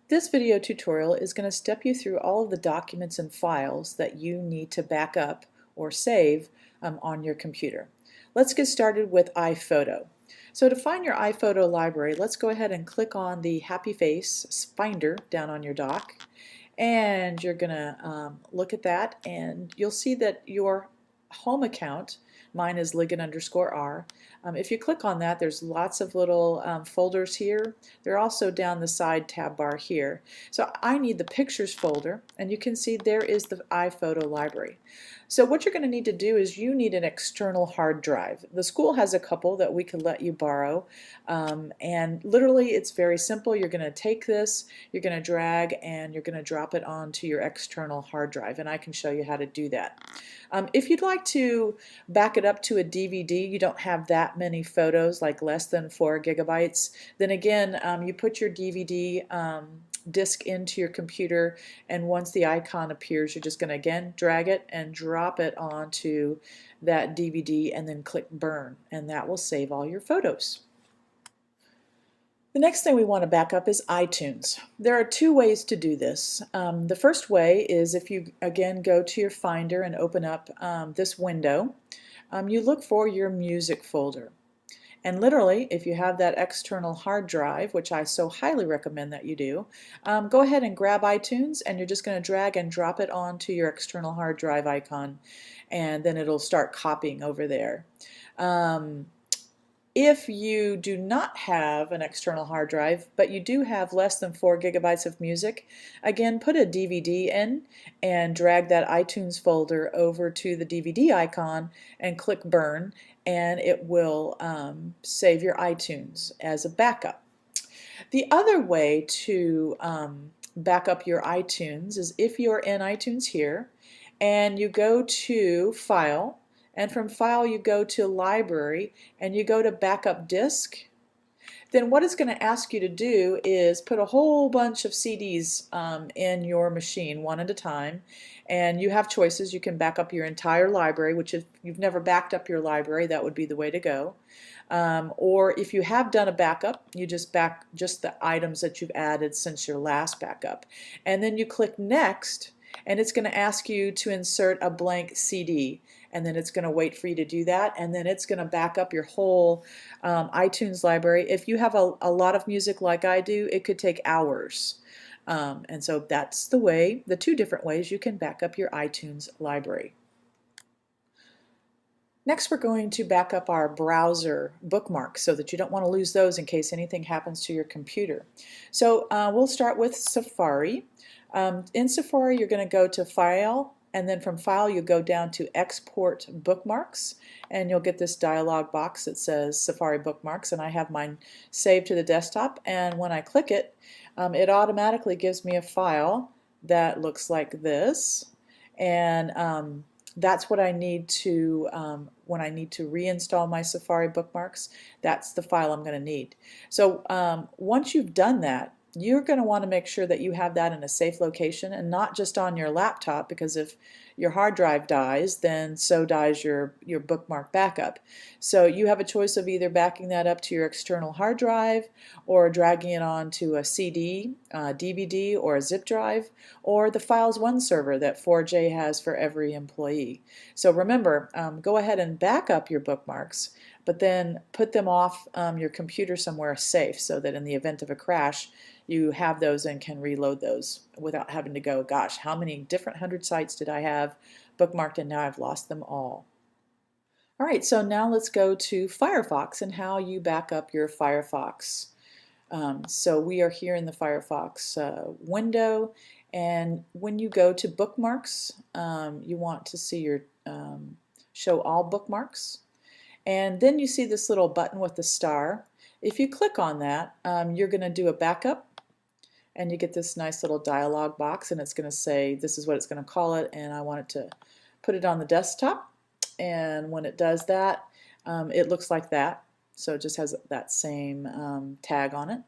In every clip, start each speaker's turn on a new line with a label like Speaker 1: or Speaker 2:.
Speaker 1: This video tutorial is going to step you through all of the documents and files that you need to back up or save on your computer. Let's get started with iPhoto. So to find your iPhoto library, let's go ahead and click on the Happy Face Finder down on your dock. And you're going to look at that, and you'll see that your home account, mine is Ligon_R. If you click on that, there's lots of little folders here. They're also down the side tab bar here. So I need the Pictures folder, and you can see there is the iPhoto library. So what you're going to need to do is you need an external hard drive. The school has a couple that we could let you borrow, and literally it's very simple. You're going to take this, you're going to drag, and you're going to drop it onto your external hard drive, and I can show you how to do that. If you'd like to back it up to a DVD, you don't have that many photos, like less than 4 gigabytes, then again, you put your DVD disk into your computer, and once the icon appears, you're just going to again drag it and drop it onto that DVD and then click burn, and that will save all your photos. The next thing we want to back up is iTunes. There are two ways to do this. The first way is if you again go to your Finder and open up this window, you look for your music folder. And literally, if you have that external hard drive, which I so highly recommend that you do, go ahead and grab iTunes, and you're just going to drag and drop it onto your external hard drive icon, and then it'll start copying over there. If you do not have an external hard drive, but you do have less than 4 gigabytes of music, again, put a DVD in and drag that iTunes folder over to the DVD icon and click burn, and it will save your iTunes as a backup. The other way to back up your iTunes is if you're in iTunes here and you go to File, and from File you go to Library and you go to Backup Disk, then what it's going to ask you to do is put a whole bunch of CDs in your machine one at a time, and you have choices. You can back up your entire library, which if you've never backed up your library, that would be the way to go. Or if you have done a backup, you just back just the items that you've added since your last backup, and then you click Next, and it's going to ask you to insert a blank CD, and then it's going to wait for you to do that, and then it's going to back up your whole iTunes library. If you have a lot of music like I do, it could take hours. And so that's the two different ways you can back up your iTunes library. Next, we're going to back up our browser bookmarks so that you don't want to lose those in case anything happens to your computer. So we'll start with Safari. In Safari, you're going to go to File, and then from File you go down to Export Bookmarks, and you'll get this dialog box that says Safari Bookmarks, and I have mine saved to the desktop, and when I click it, it automatically gives me a file that looks like this, and that's what I need to, when I need to reinstall my Safari Bookmarks, that's the file I'm going to need. So once you've done that, you're going to want to make sure that you have that in a safe location and not just on your laptop, because if your hard drive dies, then so dies your bookmark backup. So you have a choice of either backing that up to your external hard drive, or dragging it onto a CD, DVD, or a zip drive, or the Files One server that 4J has for every employee. So remember, go ahead and back up your bookmarks, but then put them off your computer somewhere safe so that in the event of a crash, you have those and can reload those without having to go, gosh, how many different 100 sites did I have bookmarked, and now I've lost them all. All right, so now let's go to Firefox and how you back up your Firefox. So we are here in the Firefox window, and when you go to Bookmarks, you want to see your Show All Bookmarks, and then you see this little button with the star. If you click on that, you're going to do a backup, and you get this nice little dialog box, and it's going to say this is what it's going to call it, and I want it to put it on the desktop. And when it does that, it looks like that. So it just has that same tag on it.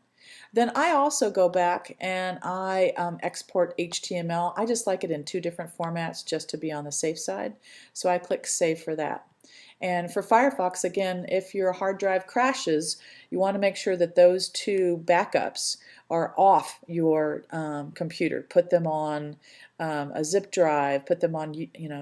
Speaker 1: Then I also go back and I export HTML. I just like it in 2 different formats just to be on the safe side. So I click Save for that. And for Firefox, again, if your hard drive crashes, you want to make sure that those two backups are off your computer. Put them on a zip drive, put them on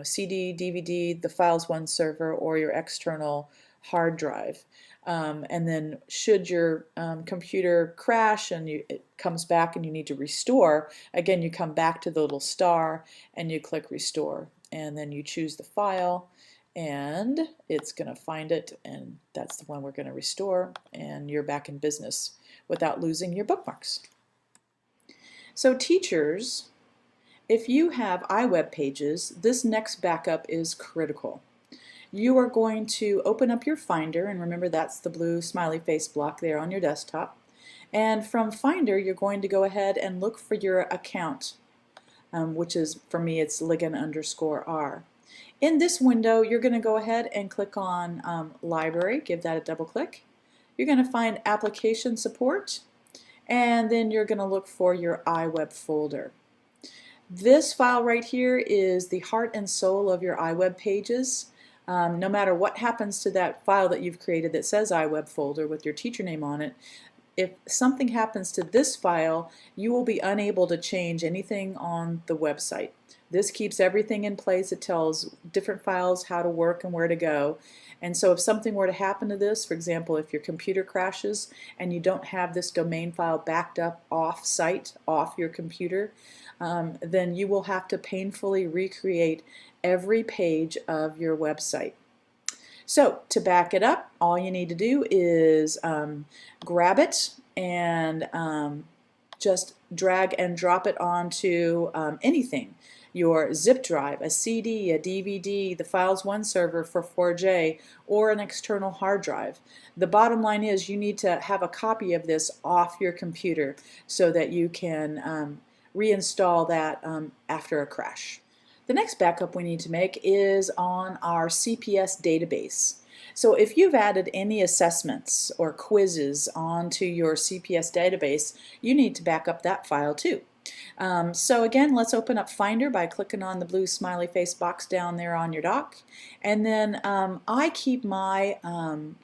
Speaker 1: CD, DVD, the Files One server, or your external hard drive. And then should your computer crash and it comes back and you need to restore, again, you come back to the little star and you click restore. And then you choose the file and it's going to find it, and that's the one we're going to restore, and you're back in business without losing your bookmarks. So teachers, if you have iWeb pages, this next backup is critical. You are going to open up your Finder, and remember that's the blue smiley face block there on your desktop. And from Finder, you're going to go ahead and look for your account, which is, for me, it's Ligon_R. In this window, you're going to go ahead and click on Library, give that a double click. You're going to find Application Support, and then you're going to look for your iWeb folder. This file right here is the heart and soul of your iWeb pages. No matter what happens to that file that you've created that says iWeb folder with your teacher name on it, if something happens to this file, you will be unable to change anything on the website. This keeps everything in place. It tells different files how to work and where to go. And so if something were to happen to this, for example, if your computer crashes and you don't have this domain file backed up off-site, off your computer, then you will have to painfully recreate every page of your website. So to back it up, all you need to do is grab it and just drag and drop it onto anything. Your zip drive, a CD, a DVD, the Files One server for 4J, or an external hard drive. The bottom line is you need to have a copy of this off your computer so that you can reinstall that after a crash. The next backup we need to make is on our CPS database. So if you've added any assessments or quizzes onto your CPS database, you need to back up that file too. So again, let's open up Finder by clicking on the blue smiley face box down there on your dock. And then I keep my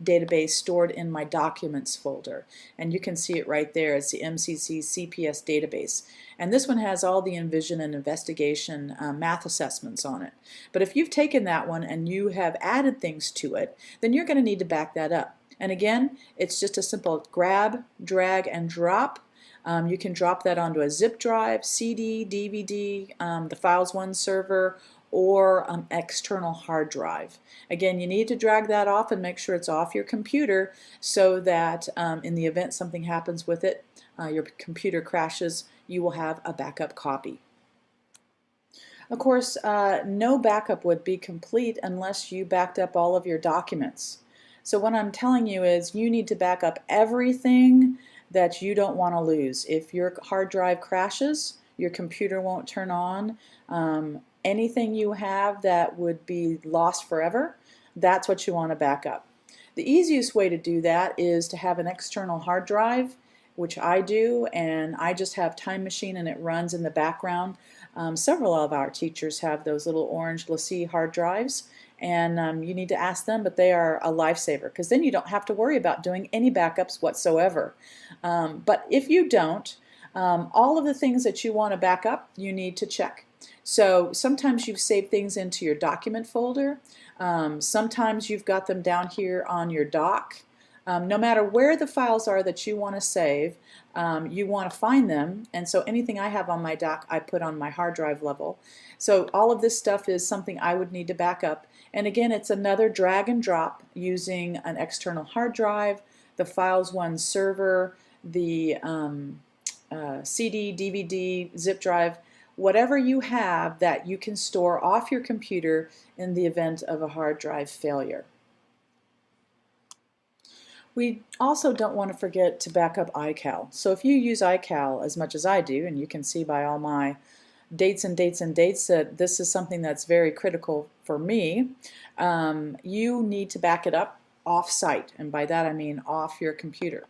Speaker 1: database stored in my Documents folder. And you can see it right there. It's the MCC CPS database. And this one has all the Envision and Investigation math assessments on it. But if you've taken that one and you have added things to it, then you're going to need to back that up. And again, it's just a simple grab, drag, and drop. You can drop that onto a zip drive, CD, DVD, the Files One server, or external hard drive. Again, you need to drag that off and make sure it's off your computer so that in the event something happens with it, your computer crashes, you will have a backup copy. Of course, no backup would be complete unless you backed up all of your documents. So what I'm telling you is you need to back up everything that you don't want to lose. If your hard drive crashes, your computer won't turn on, anything you have that would be lost forever, that's what you want to back up. The easiest way to do that is to have an external hard drive, which I do, and I just have Time Machine and it runs in the background. Several of our teachers have those little orange LaCie hard drives, and you need to ask them, but they are a lifesaver because then you don't have to worry about doing any backups whatsoever. But if you don't, all of the things that you want to back up, you need to check. So sometimes you've saved things into your document folder. Sometimes you've got them down here on your dock. No matter where the files are that you want to save, you want to find them, and so anything I have on my dock I put on my hard drive level. So all of this stuff is something I would need to back up, and again it's another drag and drop using an external hard drive, the Files One server, the CD, DVD, zip drive, whatever you have that you can store off your computer in the event of a hard drive failure. We also don't want to forget to back up iCal. So if you use iCal as much as I do, and you can see by all my dates and dates and dates that this is something that's very critical for me, you need to back it up off-site, and by that I mean off your computer.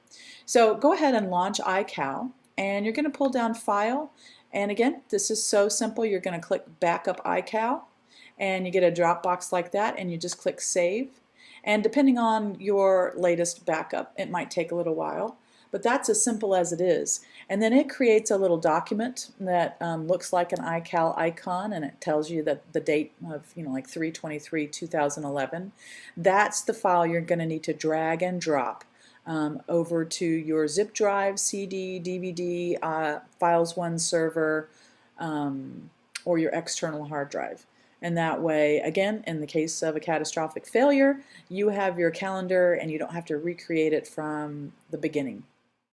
Speaker 1: So go ahead and launch iCal, and you're going to pull down File, and again, this is so simple. You're going to click Backup iCal, and you get a drop box like that, and you just click Save. And depending on your latest backup, it might take a little while, but that's as simple as it is. And then it creates a little document that looks like an iCal icon, and it tells you that the date of, like 3/23/2011. That's the file you're going to need to drag and drop over to your zip drive, CD, DVD, Files One server, or your external hard drive. And that way, again, in the case of a catastrophic failure, you have your calendar and you don't have to recreate it from the beginning.